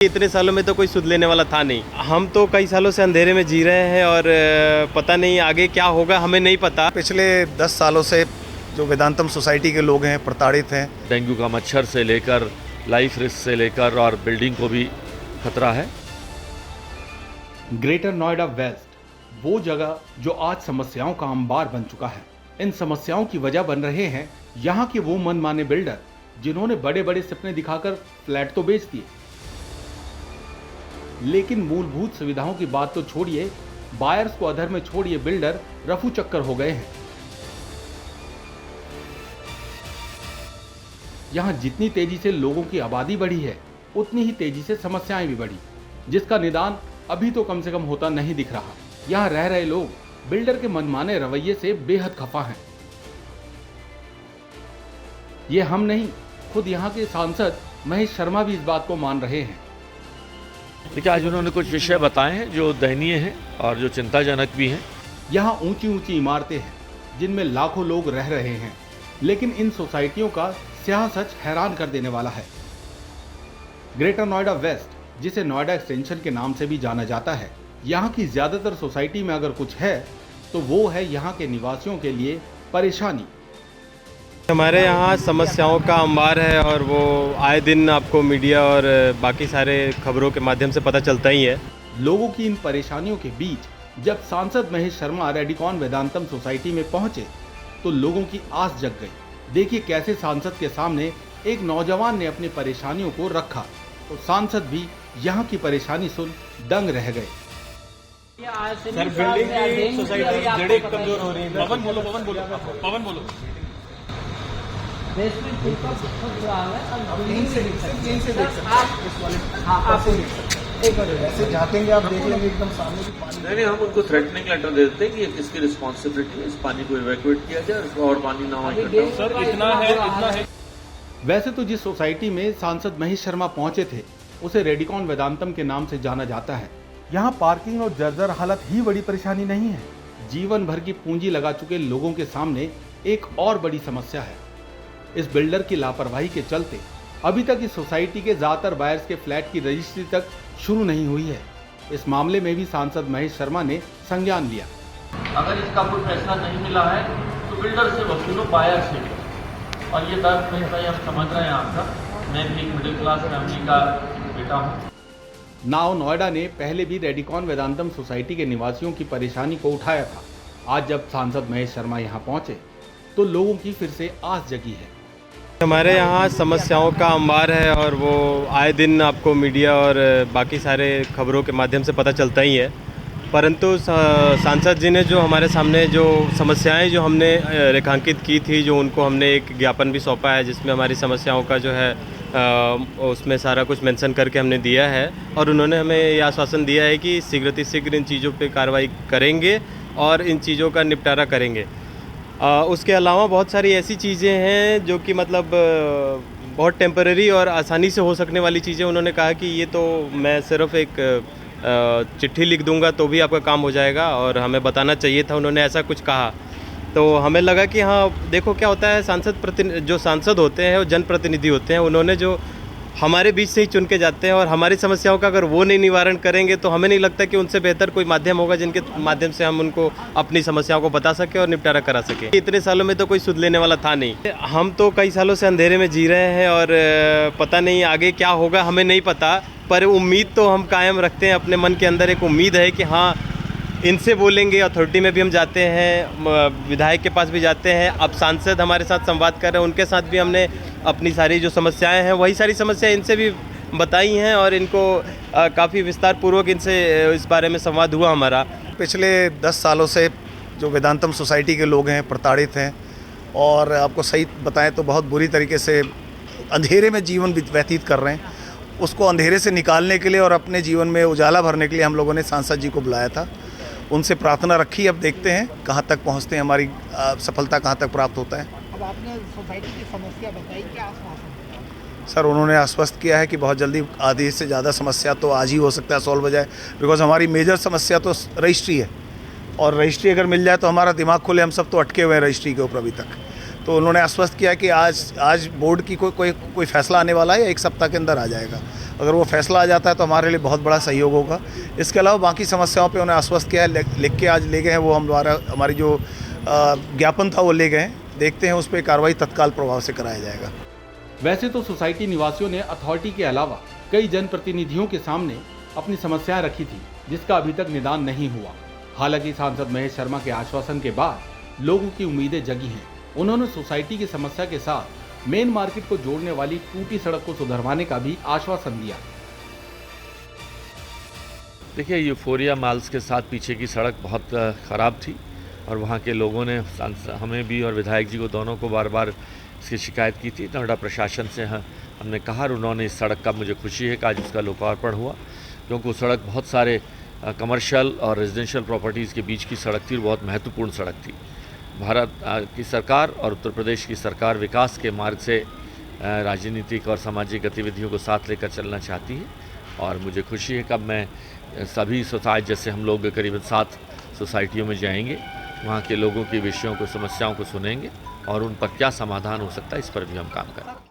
इतने सालों में तो कोई सुध लेने वाला था नहीं। हम तो कई सालों से अंधेरे में जी रहे हैं और पता नहीं आगे क्या होगा, हमें नहीं पता। पिछले 10 सालों से जो वेदांतम सोसाइटी के लोग हैं प्रताड़ित हैं। डेंगू का मच्छर से लेकर लाइफ रिस्क से लेकर और बिल्डिंग को भी खतरा है। ग्रेटर नोएडा वेस्ट वो जगह जो आज समस्याओं का अंबार बन चुका है। इन समस्याओं की वजह बन रहे हैं यहाँ के वो मनमाने बिल्डर जिन्होंने बड़े बड़े सपने दिखाकर फ्लैट तो बेच दिए, लेकिन मूलभूत सुविधाओं की बात तो छोड़िए, बायर्स को अधर में छोड़िए बिल्डर रफू चक्कर हो गए हैं। यहां जितनी तेजी से लोगों की आबादी बढ़ी है, उतनी ही तेजी से समस्याएं भी बढ़ी, जिसका निदान अभी तो कम से कम होता नहीं दिख रहा। यहां रह रहे लोग बिल्डर के मनमाने रवैये से बेहद खफा हैं। ये हम नहीं, खुद यहां के सांसद महेश शर्मा भी इस बात को मान रहे हैं। देखिए, आज उन्होंने कुछ विषय बताए हैं जो दयनीय हैं और जो चिंताजनक भी हैं। यहाँ ऊंची ऊंची इमारतें हैं जिनमें लाखों लोग रह रहे हैं, लेकिन इन सोसाइटियों का स्याह सच हैरान कर देने वाला है। ग्रेटर नोएडा वेस्ट, जिसे नोएडा एक्सटेंशन के नाम से भी जाना जाता है, यहाँ की ज्यादातर सोसाइटी में अगर कुछ है तो वो है यहाँ के निवासियों के लिए परेशानी। हमारे यहाँ समस्याओं का अंबार है और वो आए दिन आपको मीडिया और बाकी सारे खबरों के माध्यम से पता चलता ही है। लोगों की इन परेशानियों के बीच जब सांसद महेश शर्मा रेडिकॉन वेदांतम सोसाइटी में पहुंचे तो लोगों की आस जग गई। देखिए कैसे सांसद के सामने एक नौजवान ने अपनी परेशानियों को रखा तो सांसद भी यहाँ की परेशानी सुन दंग रह गए। सर, बिल्डिंग की सोसाइटी की जड़ें कमजोर हो रही है। पवन बोलो। बेसमेंट फुल का बहुत बुरा हाल है। अब तीन से देख सकते हैं। आप एक बार ऐसे झाँकेंगे आप देख लेंगे एकदम सामने की पानी। नहीं, हम उनको थ्रेटनिंग लेटर दे देते हैं कि किसकी रिस्पॉन्सिबिलिटी है, इस पानी को इवैक्यूएट किया जाए और पानी ना हो इकट्ठा। सर, इतना है। वैसे तो जिस सोसाइटी में सांसद महेश शर्मा पहुंचे थे उसे रेडिकॉन वेदांतम के नाम से जाना जाता है। यहाँ पार्किंग और जर्जर हालत ही बड़ी परेशानी नहीं है, जीवन भर की पूंजी लगा चुके लोगों के सामने एक और बड़ी समस्या है। इस बिल्डर की लापरवाही के चलते अभी तक इस सोसाइटी के ज्यादातर बायर्स के फ्लैट की रजिस्ट्री तक शुरू नहीं हुई है। इस मामले में भी सांसद महेश शर्मा ने संज्ञान लिया। अगर इसका कोई फैसला नहीं मिला है तो बिल्डर से वसूलो, बायर से। और ये दर्द में भाई हम समझ रहे हैं आपका। मैं भी एक मिडिल क्लास फैमिली का बेटा हूँ। नाव नोएडा ने पहले भी रेडिकॉन वेदांतम सोसाइटी के निवासियों की परेशानी को उठाया था। आज जब सांसद महेश शर्मा यहाँ पहुंचे तो लोगों की फिर से आस जगी है। हमारे यहाँ समस्याओं का अंबार है और वो आए दिन आपको मीडिया और बाकी सारे खबरों के माध्यम से पता चलता ही है। परंतु सांसद जी ने जो हमारे सामने जो समस्याएं जो हमने रेखांकित की थी, जो उनको हमने एक ज्ञापन भी सौंपा है जिसमें हमारी समस्याओं का जो है उसमें सारा कुछ मेंशन करके हमने दिया है और उन्होंने हमें यह आश्वासन दिया है कि शीघ्र इन चीज़ों पे कार्रवाई करेंगे और इन चीज़ों का निपटारा करेंगे। उसके अलावा बहुत सारी ऐसी चीज़ें हैं जो कि मतलब बहुत टेम्परेरी और आसानी से हो सकने वाली चीज़ें। उन्होंने कहा कि ये तो मैं सिर्फ एक चिट्ठी लिख दूंगा तो भी आपका काम हो जाएगा और हमें बताना चाहिए था, उन्होंने ऐसा कुछ कहा। तो हमें लगा कि हाँ, देखो क्या होता है, जो सांसद होते हैं वो जनप्रतिनिधि होते हैं, उन्होंने जो हमारे बीच से ही चुन के जाते हैं और हमारी समस्याओं का अगर वो नहीं निवारण करेंगे तो हमें नहीं लगता कि उनसे बेहतर कोई माध्यम होगा जिनके माध्यम से हम उनको अपनी समस्याओं को बता सके और निपटारा करा सके। इतने सालों में तो कोई सुध लेने वाला था नहीं। हम तो कई सालों से अंधेरे में जी रहे हैं और पता नहीं आगे क्या होगा, हमें नहीं पता। पर उम्मीद तो हम कायम रखते हैं, अपने मन के अंदर एक उम्मीद है कि हाँ, इनसे बोलेंगे। अथॉरिटी में भी हम जाते हैं, विधायक के पास भी जाते हैं। अब सांसद हमारे साथ संवाद कर रहे हैं, उनके साथ भी हमने अपनी सारी जो समस्याएं हैं वही सारी समस्याएं इनसे भी बताई हैं और इनको काफ़ी विस्तार पूर्वक इनसे इस बारे में संवाद हुआ हमारा। पिछले 10 सालों से जो वेदांतम सोसाइटी के लोग हैं प्रताड़ित हैं और आपको सही बताएं तो बहुत बुरी तरीके से अंधेरे में जीवन व्यतीत कर रहे हैं। उसको अंधेरे से निकालने के लिए और अपने जीवन में उजाला भरने के लिए हम लोगों ने सांसद जी को बुलाया था। उनसे प्रार्थना रखी, अब देखते हैं कहाँ तक पहुँचते हैं, हमारी सफलता कहाँ तक प्राप्त होता है। अब आपने सोसाइटी की समस्या बताई, क्या आश्वासन? सर, उन्होंने आश्वस्त किया है कि बहुत जल्दी आधी से ज़्यादा समस्या तो आज ही हो सकता है सॉल्व हो जाए, बिकॉज हमारी मेजर समस्या तो रजिस्ट्री है और रजिस्ट्री अगर मिल जाए तो हमारा दिमाग खुले। हम सब तो अटके हुए हैं रजिस्ट्री के ऊपर अभी तक। तो उन्होंने आश्वस्त किया कि आज बोर्ड की कोई फैसला आने वाला है या एक सप्ताह के अंदर आ जाएगा। अगर वो फैसला आ जाता है तो हमारे लिए बहुत बड़ा सहयोग होगा। इसके अलावा बाकी समस्याओं पे उन्हें आश्वस्त किया है, लिख के आज ले गए हैं। वो हम द्वारा हमारी जो ज्ञापन था वो ले गए हैं। देखते हैं उस पर कार्रवाई तत्काल प्रभाव से कराया जाएगा। वैसे तो सोसाइटी निवासियों ने अथॉरिटी के अलावा कई जनप्रतिनिधियों के सामने अपनी समस्याएं रखी थी, जिसका अभी तक निदान नहीं हुआ। हालांकि सांसद महेश शर्मा के आश्वासन के बाद लोगों की उम्मीदें जगी हैं। उन्होंने सोसाइटी की समस्या के साथ मेन मार्केट को जोड़ने वाली टूटी सड़क को सुधरवाने का भी आश्वासन दिया। देखिए, यूफोरिया मॉल्स के साथ पीछे की सड़क बहुत ख़राब थी और वहाँ के लोगों ने हमें भी और विधायक जी को दोनों को बार बार इसकी शिकायत की थी। नोएडा प्रशासन से हमने कहा और उन्होंने इस सड़क का, मुझे खुशी है कि आज उसका लोकार्पण हुआ, क्योंकि वो सड़क बहुत सारे कमर्शियल और रेजिडेंशियल प्रॉपर्टीज़ के बीच की सड़क थी और बहुत महत्वपूर्ण सड़क थी। भारत की सरकार और उत्तर प्रदेश की सरकार विकास के मार्ग से राजनीतिक और सामाजिक गतिविधियों को साथ लेकर चलना चाहती है और मुझे खुशी है कि अब मैं सभी सोसाइटी, जैसे हम लोग करीबन 7 सोसाइटियों में जाएंगे, वहाँ के लोगों के विषयों को, समस्याओं को सुनेंगे और उन पर क्या समाधान हो सकता है इस पर भी हम काम करें।